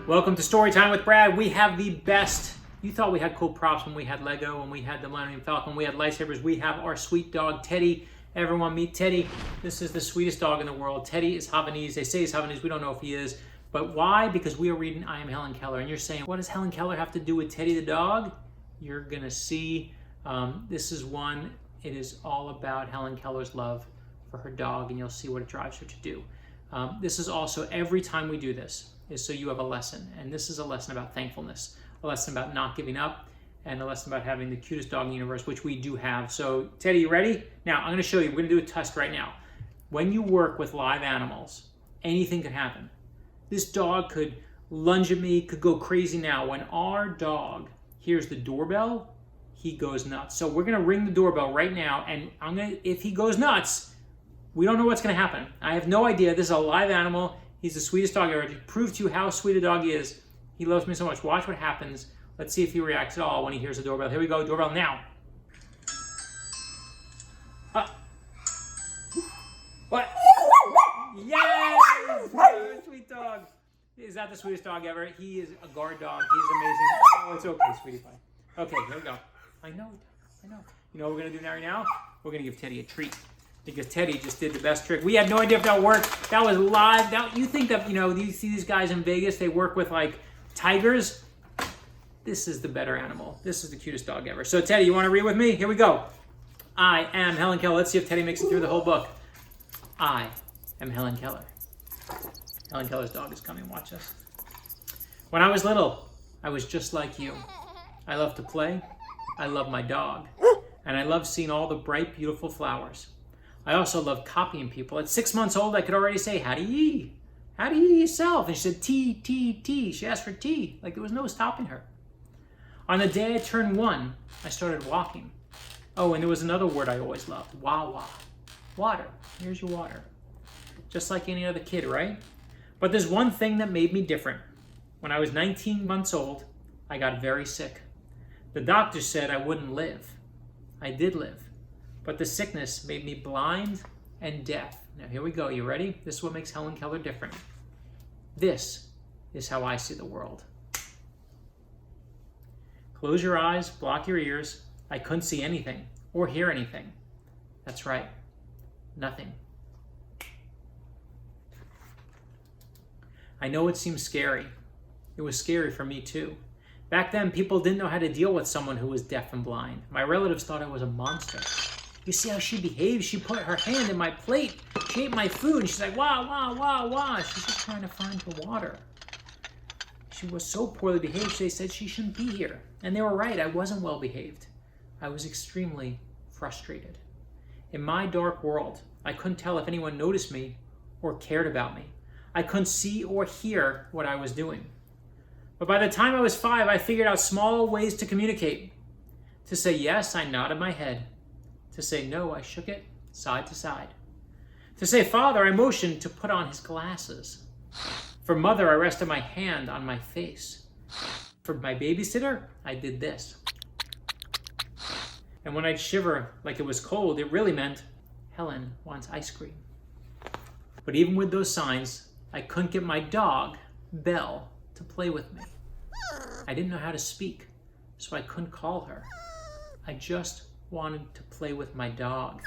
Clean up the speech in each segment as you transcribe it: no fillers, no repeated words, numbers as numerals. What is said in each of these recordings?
Welcome to Storytime with Brad. We have the best. You thought we had cool props when we had Lego, when we had the Millennium Falcon, when we had lightsabers. We have our sweet dog, Teddy. Everyone meet Teddy. This is the sweetest dog in the world. Teddy is Havanese. They say he's Havanese. We don't know if he is. But why? Because we are reading I Am Helen Keller. And you're saying, what does Helen Keller have to do with Teddy the dog? You're going to see. This is one. It is all about Helen Keller's love for her dog, and you'll see what it drives her to do. This is also, every time we do this, is so you have a lesson. And this is a lesson about thankfulness, a lesson about not giving up, and a lesson about having the cutest dog in the universe, which we do have. So, Teddy, you ready? Now, I'm going to show you. We're going to do a test right now. When you work with live animals, anything could happen. This dog could lunge at me, could go crazy now. When our dog hears the doorbell, he goes nuts. So we're going to ring the doorbell right now, and if he goes nuts, we don't know what's going to happen. I have no idea. This is a live animal. He's the sweetest dog ever. To prove to you how sweet a dog is, he loves me so much. Watch what happens. Let's see if he reacts at all when he hears the doorbell. Here we go. Doorbell now. What? Yes! Sweet dog. Is that the sweetest dog ever? He is a guard dog. He is amazing. Oh, it's okay, sweetie pie. Okay, here we go. I know. You know what we're going to do right now? We're going to give Teddy a treat. Because Teddy just did the best trick. We had no idea if that worked. That was live. You think that, you see these guys in Vegas, they work with like tigers. This is the better animal. This is the cutest dog ever. So Teddy, you want to read with me? Here we go. I am Helen Keller. Let's see if Teddy makes it through the whole book. I am Helen Keller. Helen Keller's dog is coming. Watch this. When I was little, I was just like you. I love to play. I love my dog. And I love seeing all the bright, beautiful flowers. I also love copying people. At 6 months old, I could already say, how do ye? How do ye yourself? And she said, tea, tea, tea. She asked for tea. Like there was no stopping her. On the day I turned 1, I started walking. Oh, and there was another word I always loved. Wah-wah. Water. Here's your water. Just like any other kid, right? But there's one thing that made me different. When I was 19 months old, I got very sick. The doctor said I wouldn't live. I did live. But the sickness made me blind and deaf. Now here we go. You ready? This is what makes Helen Keller different. This is how I see the world. Close your eyes, block your ears. I couldn't see anything or hear anything. That's right. Nothing. I know it seems scary. It was scary for me too. Back then, people didn't know how to deal with someone who was deaf and blind. My relatives thought I was a monster. You see how she behaved? She put her hand in my plate. She ate my food, and she's like, wah, wah, wah, wah. She's just trying to find her water. She was so poorly behaved, they said she shouldn't be here. And they were right, I wasn't well behaved. I was extremely frustrated. In my dark world, I couldn't tell if anyone noticed me or cared about me. I couldn't see or hear what I was doing. But by the time I was 5, I figured out small ways to communicate. To say yes, I nodded my head. To say no, I shook it side to side. To say father, I motioned to put on his glasses. For mother, I rested my hand on my face. For my babysitter, I did this. And when I'd shiver like it was cold, it really meant Helen wants ice cream. But even with those signs, I couldn't get my dog, Belle, to play with me. I didn't know how to speak, so I couldn't call her. I just wanted to play with my dog.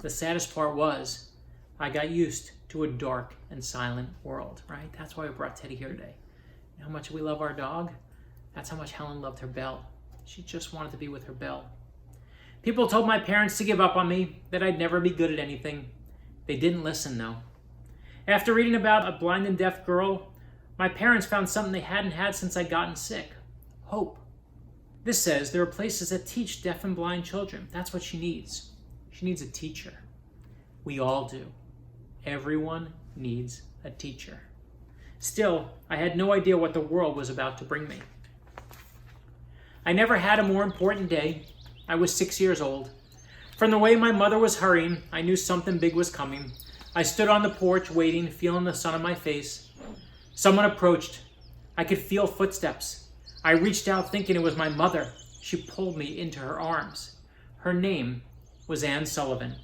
The saddest part was I got used to a dark and silent world, right? That's why we brought Teddy here today. You know how much we love our dog? That's how much Helen loved her Belle. She just wanted to be with her Belle. People told my parents to give up on me, that I'd never be good at anything. They didn't listen though. After reading about a blind and deaf girl, my parents found something they hadn't had since I'd gotten sick. Hope. This says there are places that teach deaf and blind children. That's what she needs. She needs a teacher. We all do. Everyone needs a teacher. Still, I had no idea what the world was about to bring me. I never had a more important day. I was 6 years old. From the way my mother was hurrying, I knew something big was coming. I stood on the porch waiting, feeling the sun on my face. Someone approached. I could feel footsteps. I reached out thinking it was my mother. She pulled me into her arms. Her name was Anne Sullivan.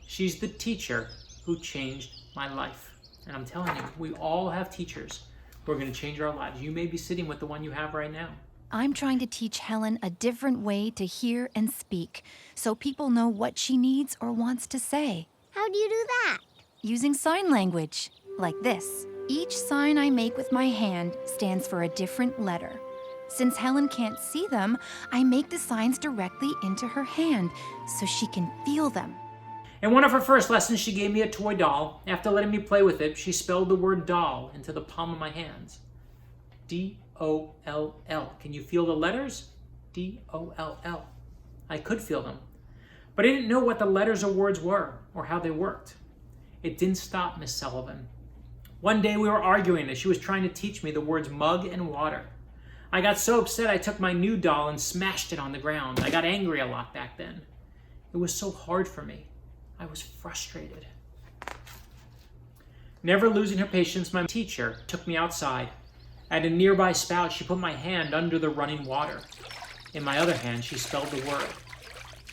She's the teacher who changed my life. And I'm telling you, we all have teachers who are going to change our lives. You may be sitting with the one you have right now. I'm trying to teach Helen a different way to hear and speak so people know what she needs or wants to say. How do you do that? Using sign language, like this. Each sign I make with my hand stands for a different letter. Since Helen can't see them, I make the signs directly into her hand so she can feel them. In one of her first lessons, she gave me a toy doll. After letting me play with it, she spelled the word doll into the palm of my hands. D-O-L-L. Can you feel the letters? D-O-L-L. I could feel them, but I didn't know what the letters or words were or how they worked. It didn't stop Miss Sullivan. One day we were arguing as she was trying to teach me the words mug and water. I got so upset I took my new doll and smashed it on the ground. I got angry a lot back then. It was so hard for me. I was frustrated. Never losing her patience, my teacher took me outside. At a nearby spout, she put my hand under the running water. In my other hand, she spelled the word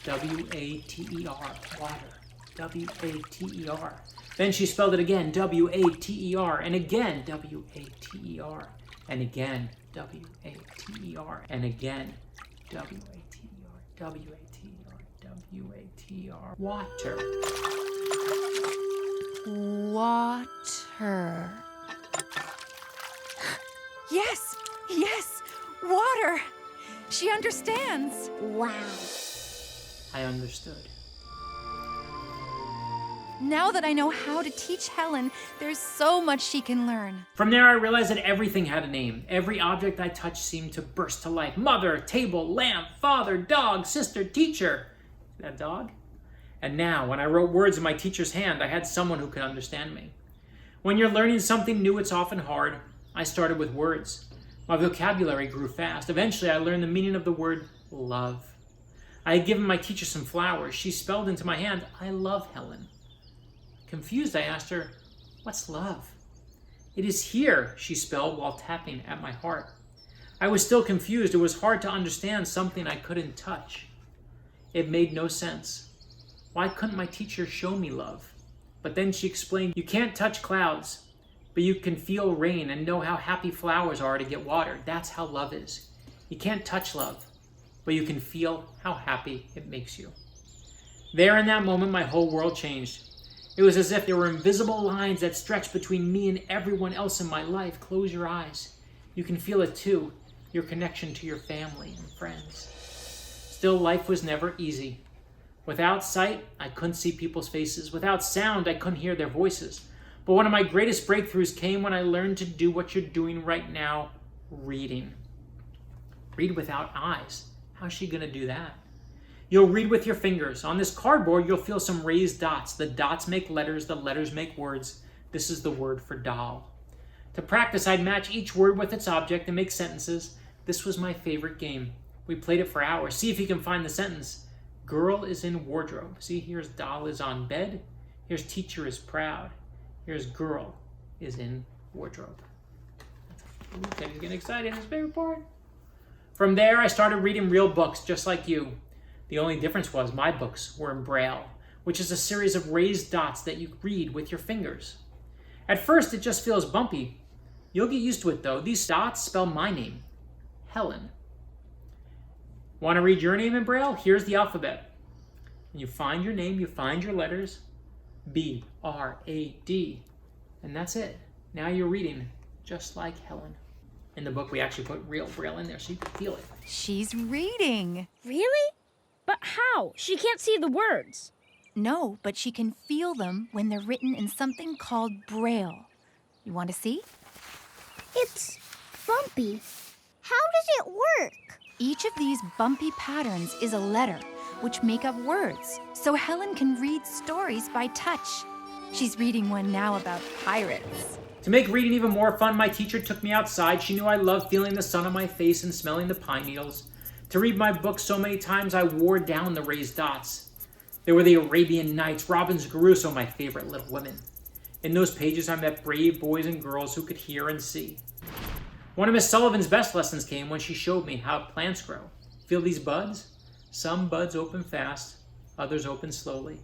W-A-T-E-R, water, W-A-T-E-R. Then she spelled it again, W-A-T-E-R, and again, W-A-T-E-R, and again, W-A-T-E-R, and again, W-A-T-E-R, W-A-T-E-R, W-A-T-E-R, water. Water. Yes, yes, water. She understands. Wow. I understood. Now that I know how to teach Helen, there's so much she can learn. From there, I realized that everything had a name. Every object I touched seemed to burst to life. Mother, table, lamp, father, dog, sister, teacher. That dog? And now, when I wrote words in my teacher's hand, I had someone who could understand me. When you're learning something new, it's often hard. I started with words. My vocabulary grew fast. Eventually, I learned the meaning of the word love. I had given my teacher some flowers. She spelled into my hand, I love Helen. Confused, I asked her, what's love? It is here, she spelled while tapping at my heart. I was still confused. It was hard to understand something I couldn't touch. It made no sense. Why couldn't my teacher show me love? But then she explained, you can't touch clouds, but you can feel rain and know how happy flowers are to get watered. That's how love is. You can't touch love, but you can feel how happy it makes you. There in that moment, my whole world changed. It was as if there were invisible lines that stretched between me and everyone else in my life. Close your eyes. You can feel it too, your connection to your family and friends. Still, life was never easy. Without sight, I couldn't see people's faces. Without sound, I couldn't hear their voices. But one of my greatest breakthroughs came when I learned to do what you're doing right now, reading. Read without eyes. How's she going to do that? You'll read with your fingers. On this cardboard, you'll feel some raised dots. The dots make letters, the letters make words. This is the word for doll. To practice, I'd match each word with its object and make sentences. This was my favorite game. We played it for hours. See if you can find the sentence. Girl is in wardrobe. See, here's doll is on bed. Here's teacher is proud. Here's girl is in wardrobe. Ooh, he's getting excited. His favorite part. From there, I started reading real books, just like you. The only difference was my books were in Braille, which is a series of raised dots that you read with your fingers. At first, it just feels bumpy. You'll get used to it, though. These dots spell my name, Helen. Want to read your name in Braille? Here's the alphabet. When you find your name, you find your letters, B-R-A-D, and that's it. Now you're reading just like Helen. In the book, we actually put real Braille in there so you can feel it. She's reading. Really? But how? She can't see the words. No, but she can feel them when they're written in something called Braille. You want to see? It's bumpy. How does it work? Each of these bumpy patterns is a letter, which make up words, so Helen can read stories by touch. She's reading one now about pirates. To make reading even more fun, my teacher took me outside. She knew I loved feeling the sun on my face and smelling the pine needles. To read my book so many times, I wore down the raised dots. There were the Arabian Nights, Robinson Crusoe, my favorite Little Women. In those pages, I met brave boys and girls who could hear and see. One of Miss Sullivan's best lessons came when she showed me how plants grow. Feel these buds? Some buds open fast, others open slowly.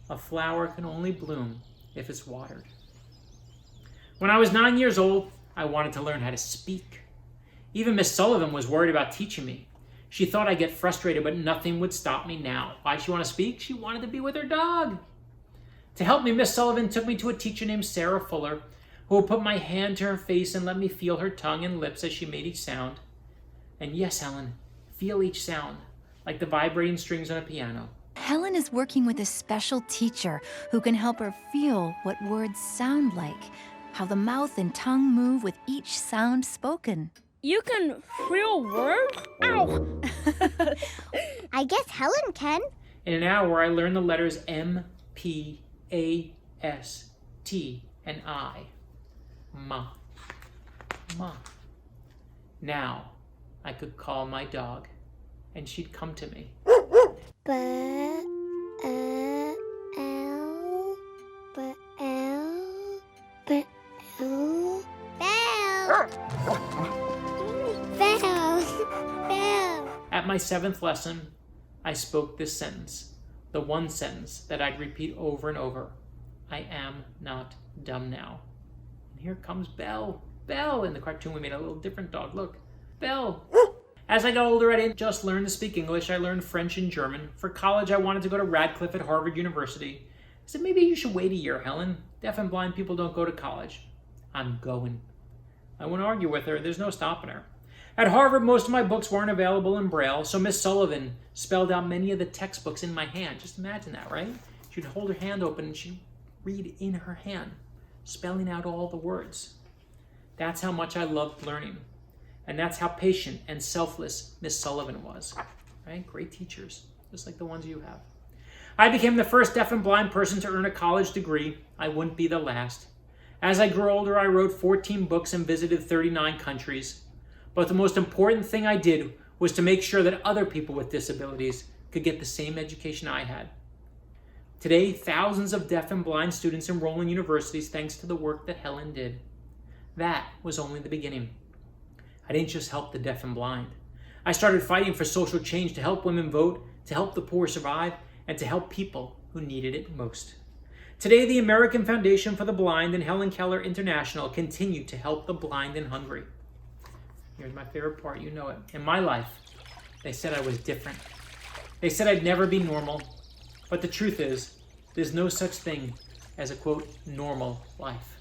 A flower can only bloom if it's watered. When I was 9 years old, I wanted to learn how to speak. Even Miss Sullivan was worried about teaching me. She thought I'd get frustrated, but nothing would stop me now. Why'd she want to speak? She wanted to be with her dog. To help me, Miss Sullivan took me to a teacher named Sarah Fuller, who would put my hand to her face and let me feel her tongue and lips as she made each sound. And yes, Helen, feel each sound, like the vibrating strings on a piano. Helen is working with a special teacher who can help her feel what words sound like, how the mouth and tongue move with each sound spoken. You can feel words? Ow! I guess Helen can. In an hour, I learned the letters M, P, A, S, T, and I. Ma. Ma. Now, I could call my dog, and she'd come to me. B-L, B-L, B-L, Bell. Bell. At my 7th lesson, I spoke this sentence, the one sentence that I'd repeat over and over. I am not dumb now. And here comes Belle. Belle! In the cartoon, we made a little different dog. Look, Belle. As I got older, I didn't just learn to speak English. I learned French and German. For college, I wanted to go to Radcliffe at Harvard University. I said, maybe you should wait a year, Helen. Deaf and blind people don't go to college. I'm going. I wouldn't argue with her. There's no stopping her. At Harvard, most of my books weren't available in Braille, so Miss Sullivan spelled out many of the textbooks in my hand. Just imagine that, right? She'd hold her hand open and she'd read in her hand, spelling out all the words. That's how much I loved learning. And that's how patient and selfless Miss Sullivan was. Right? Great teachers, just like the ones you have. I became the first deaf and blind person to earn a college degree. I wouldn't be the last. As I grew older, I wrote 14 books and visited 39 countries. But the most important thing I did was to make sure that other people with disabilities could get the same education I had. Today, thousands of deaf and blind students enroll in universities thanks to the work that Helen did. That was only the beginning. I didn't just help the deaf and blind. I started fighting for social change to help women vote, to help the poor survive, and to help people who needed it most. Today, the American Foundation for the Blind and Helen Keller International continue to help the blind and hungry. Here's my favorite part, you know it. In my life, they said I was different. They said I'd never be normal. But the truth is, there's no such thing as a, quote, normal life.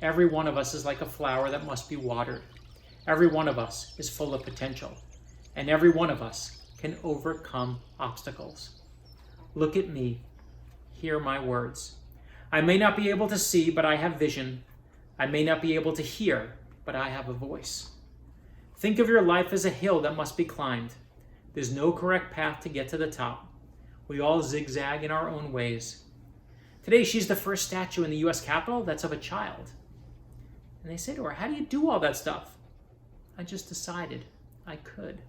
Every one of us is like a flower that must be watered. Every one of us is full of potential. And every one of us can overcome obstacles. Look at me. Hear my words. I may not be able to see, but I have vision. I may not be able to hear, but I have a voice. Think of your life as a hill that must be climbed. There's no correct path to get to the top. We all zigzag in our own ways. Today, she's the first statue in the U.S. Capitol that's of a child. And they say to her, how do you do all that stuff? I just decided I could.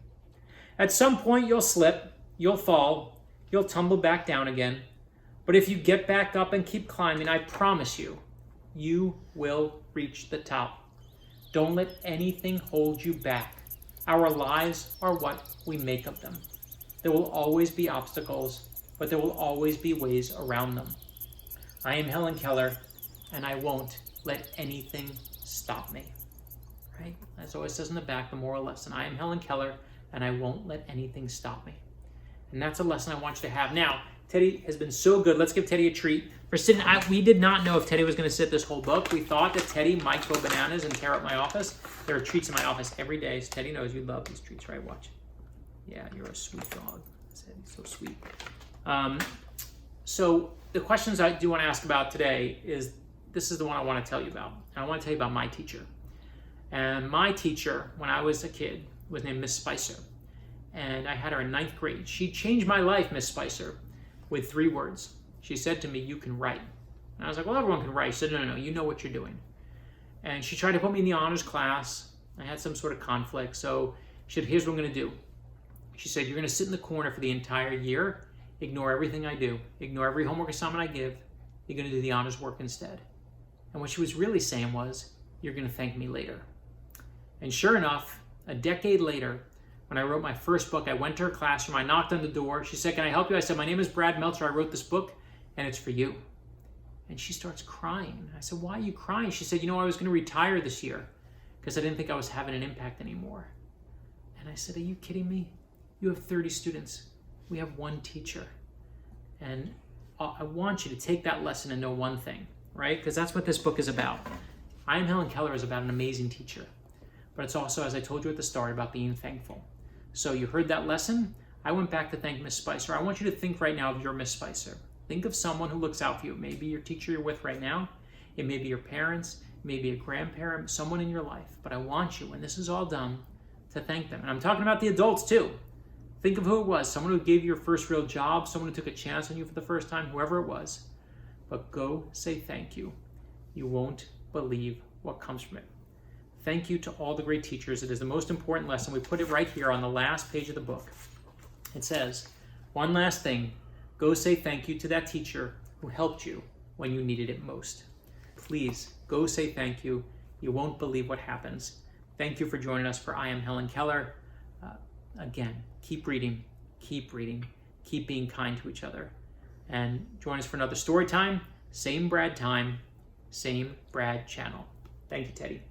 At some point, you'll slip, you'll fall, you'll tumble back down again. But if you get back up and keep climbing, I promise you, you will reach the top. Don't let anything hold you back. Our lives are what we make of them. There will always be obstacles, but there will always be ways around them. I am Helen Keller, and I won't let anything stop me. Right? As it always says in the back, the moral lesson. I am Helen Keller, and I won't let anything stop me. And that's a lesson I want you to have. Now, Teddy has been so good. Let's give Teddy a treat for sitting. We did not know if Teddy was going to sit this whole book. We thought that Teddy might go bananas and tear up my office. There are treats in my office every day. So Teddy knows you love these treats, right? Watch. Yeah, you're a sweet dog. Teddy's so sweet. So the questions I do want to ask about today is, this is the one I want to tell you about. I want to tell you about my teacher. And my teacher, when I was a kid, was named Miss Spicer. And I had her in 9th grade. She changed my life, Miss Spicer, with 3 words. She said to me, you can write. And I was like, well, everyone can write. She said, no, you know what you're doing. And she tried to put me in the honors class. I had some sort of conflict. So she said, here's what I'm going to do. She said, you're going to sit in the corner for the entire year, ignore everything I do, ignore every homework assignment I give. You're going to do the honors work instead. And what she was really saying was, you're going to thank me later. And sure enough, a decade later, when I wrote my first book, I went to her classroom, I knocked on the door. She said, can I help you? I said, my name is Brad Meltzer. I wrote this book, and it's for you. And she starts crying. I said, why are you crying? She said, I was going to retire this year. because I didn't think I was having an impact anymore. And I said, are you kidding me? You have 30 students. We have one teacher. And I want you to take that lesson and know one thing, right? Because that's what this book is about. I Am Helen Keller is about an amazing teacher. But it's also, as I told you at the start, about being thankful. So you heard that lesson. I went back to thank Miss Spicer. I want you to think right now of your Miss Spicer. Think of someone who looks out for you. It may be your teacher you're with right now. It may be your parents. It may be a grandparent, someone in your life. But I want you, when this is all done, to thank them. And I'm talking about the adults too. Think of who it was. Someone who gave you your first real job. Someone who took a chance on you for the first time. Whoever it was. But go say thank you. You won't believe what comes from it. Thank you to all the great teachers. It is the most important lesson. We put it right here on the last page of the book. It says, one last thing. Go say thank you to that teacher who helped you when you needed it most. Please, go say thank you. You won't believe what happens. Thank you for joining us for I Am Helen Keller. Again, keep reading, keep being kind to each other. And join us for another story time. Same Brad time, same Brad channel. Thank you, Teddy.